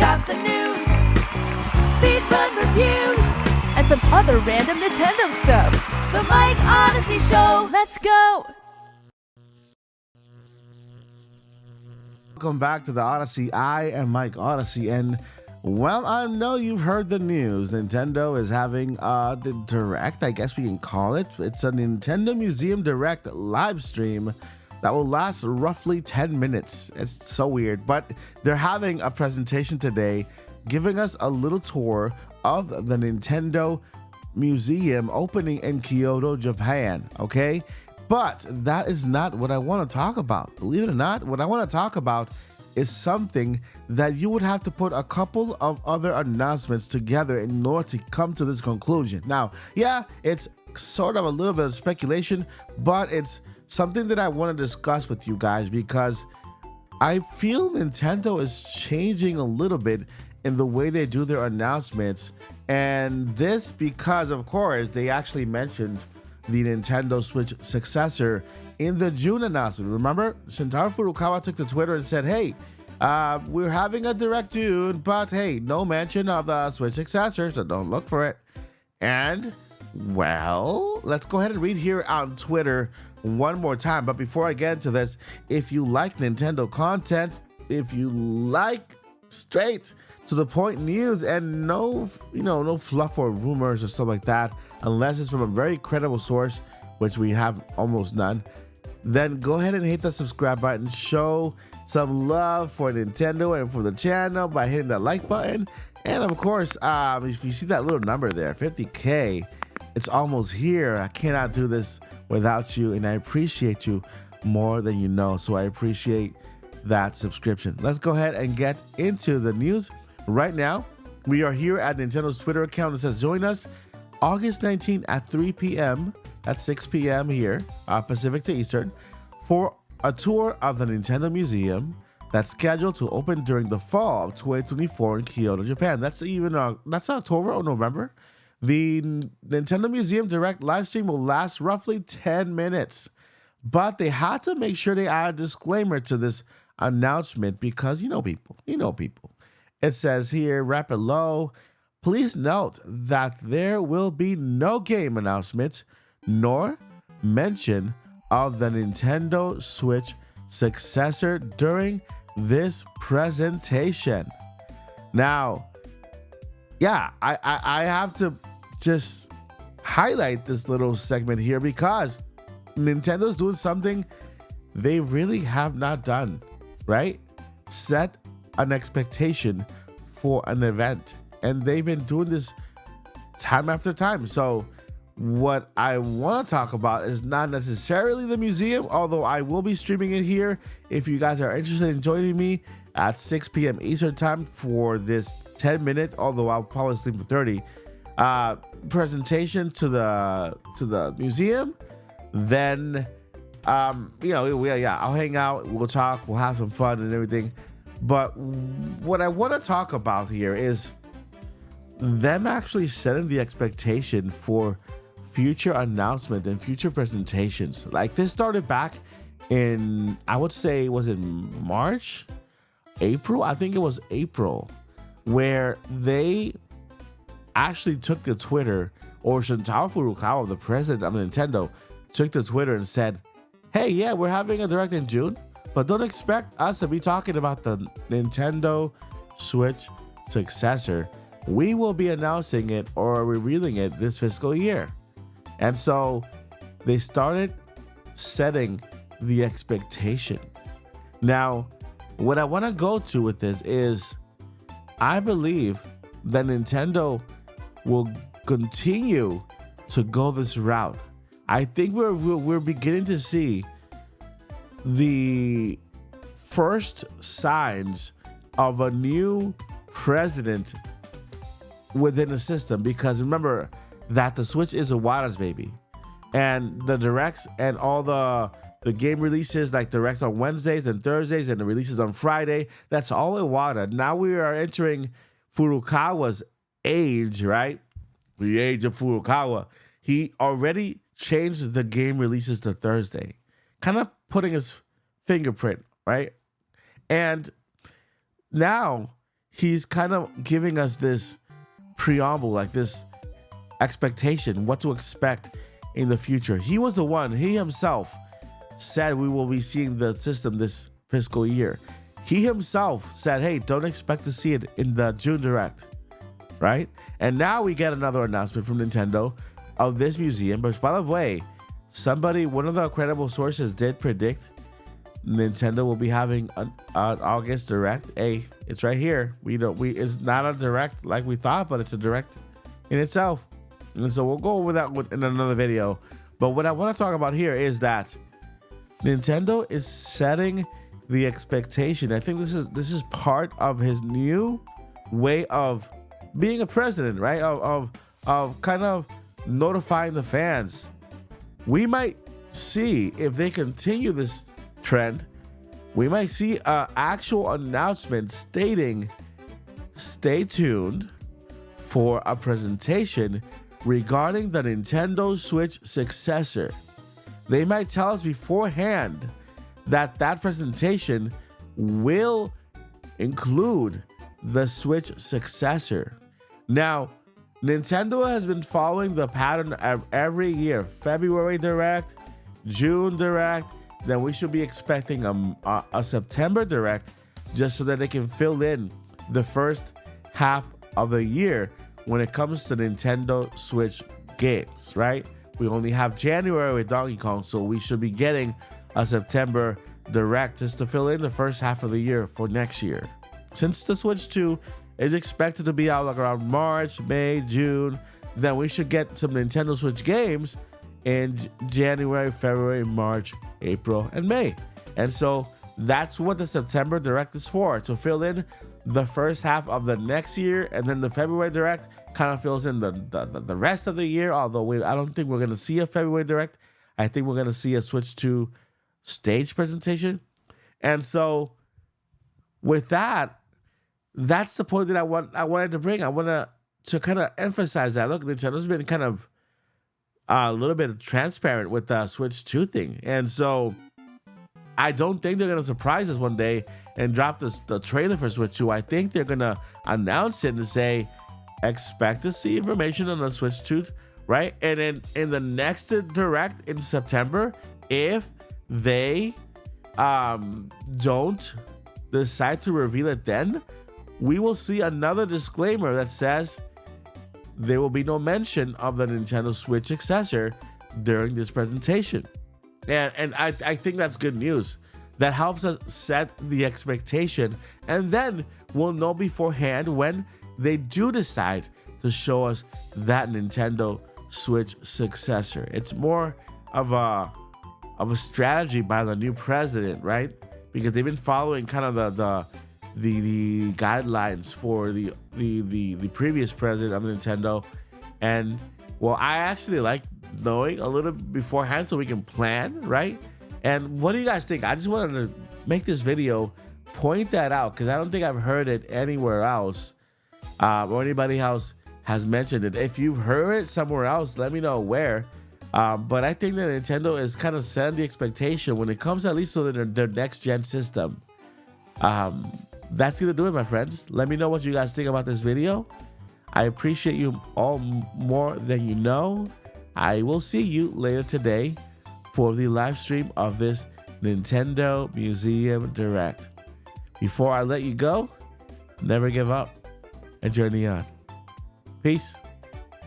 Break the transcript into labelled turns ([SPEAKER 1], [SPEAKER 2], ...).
[SPEAKER 1] got the news, speedrun reviews, and some other random Nintendo stuff. The Mike Odyssey Show. Let's go.
[SPEAKER 2] Welcome back to the Odyssey. I am Mike Odyssey, and well, I know you've heard the news. Nintendo is having the Direct, I guess we can call it. It's a Nintendo Museum Direct live stream that will last roughly 10 minutes. It's so weird, but they're having a presentation today giving us a little tour of the Nintendo Museum opening in Kyoto, Japan, okay? But that is not what I want to talk about. Believe it or not, what I want to talk about is something that you would have to put a couple of other announcements together in order to come to this conclusion. Now, yeah, it's sort of a little bit of speculation, but it's something that I want to discuss with you guys because I feel Nintendo is changing a little bit in the way they do their announcements. And this because, of course, they actually mentioned the Nintendo Switch successor in the June announcement. Remember, Shintaro Furukawa took to Twitter and said, hey, we're having a Direct June, but hey, no mention of the Switch successor, so don't look for it. And, well, let's go ahead and read here on Twitter one more time. But before I get into this, if you like Nintendo content, if you like straight to the point news and no fluff or rumors or stuff like that, unless it's from a very credible source, which we have almost none, then go ahead and hit the subscribe button. Show some love for Nintendo and for the channel by hitting that like button. And of course, if you see that little number there, 50K, it's almost here. I cannot do this without you, and I appreciate you more than you know. So I appreciate that subscription. Let's go ahead and get into the news right now. We are here at Nintendo's Twitter account. It says, join us August 19th at 3 p.m. at 6 p.m. here, Pacific to Eastern, for a tour of the Nintendo Museum that's scheduled to open during the fall of 2024 in Kyoto, Japan. That's October or November. The Nintendo Museum Direct live stream will last roughly 10 minutes, but they had to make sure they add a disclaimer to this announcement because you know people. It says here, wrap it low. Please note that there will be no game announcements nor mention of the Nintendo Switch successor during this presentation. Now, yeah, I have to just highlight this little segment here because Nintendo's doing something they really have not done, right? Set an expectation for an event. And they've been doing this time after time. So what I want to talk about is not necessarily the museum, although I will be streaming it here. If you guys are interested in joining me at 6 p.m. Eastern time for this 10-minute, although I'll probably sleep for 30, presentation to the museum, then I'll hang out, we'll talk, we'll have some fun and everything. But what I want to talk about here is them actually setting the expectation for future announcements and future presentations. Like this started back in, I would say, was it March? April? I think it was April, where they actually took to Twitter, or Shintaro Furukawa, the president of Nintendo, took to Twitter and said, hey, yeah, we're having a Direct in June, but don't expect us to be talking about the Nintendo Switch successor. We will be announcing it or revealing it this fiscal year. And so they started setting the expectation. Now, what I want to go to with this is I believe that Nintendo will continue to go this route. I think we're beginning to see the first signs of a new president within the system, because remember that the Switch is Iwata's baby, and the Directs and all the game releases, like Directs on Wednesdays and Thursdays and the releases on Friday, that's all Iwata. Now we are entering Furukawa's age, right? The age of Furukawa. He already changed the game releases to Thursday, kind of putting his fingerprint, right? And now he's kind of giving us this preamble, like this expectation, what to expect in the future. He was the one, he himself said we will be seeing the system this fiscal year. He himself said, hey, don't expect to see it in the June Direct, right? And now we get another announcement from Nintendo of this museum. But by the way, one of the credible sources did predict Nintendo will be having an August Direct. Hey, it's right here. It's not a Direct like we thought, but it's a Direct in itself. And so we'll go over that in another video. But what I want to talk about here is that Nintendo is setting the expectation. I think this is part of his new way of being a president, right? Of kind of notifying the fans. We might see, if they continue this trend, we might see an actual announcement stating, stay tuned for a presentation regarding the Nintendo Switch successor. They might tell us beforehand that presentation will include the Switch successor. Now, Nintendo has been following the pattern of every year. February Direct, June Direct, then we should be expecting a September Direct, just so that they can fill in the first half of the year when it comes to Nintendo Switch games, right? We only have January with Donkey Kong, so we should be getting a September Direct just to fill in the first half of the year for next year. Since the Switch 2 is expected to be out like around March, May, June, then we should get some Nintendo Switch games in January, February, March, April, and May. And so that's what the September Direct is for, to fill in the first half of the next year, and then the February Direct kind of fills in the rest of the year. Although I don't think we're going to see a February Direct. I think we're going to see a Switch 2 stage presentation. And so with that, that's the point that I wanted to bring. I want to kind of emphasize that. Look, Nintendo's been kind of a little bit transparent with the Switch 2 thing. And so I don't think they're going to surprise us one day and drop the trailer for Switch 2. I think they're going to announce it and say, expect to see information on the Switch 2, right? And then in the next Direct in September, if they don't decide to reveal it then, we will see another disclaimer that says there will be no mention of the Nintendo Switch successor during this presentation. And I think that's good news. That helps us set the expectation, and then we'll know beforehand when they do decide to show us that Nintendo Switch successor. It's more of a strategy by the new president, right? Because they've been following kind of the guidelines for the previous president of Nintendo. And well, I actually like knowing a little beforehand so we can plan, right? And what do you guys think? I just wanted to make this video, point that out, because I don't think I've heard it anywhere else, or anybody else has mentioned it. If you've heard it somewhere else, let me know where. But I think that Nintendo is kind of setting the expectation when it comes at least to their next gen system. That's gonna do it, my friends. Let me know what you guys think about this video. I appreciate you all more than you know. I will see you later today for the live stream of this Nintendo Museum Direct. Before I let you go, never give up and journey on. Peace.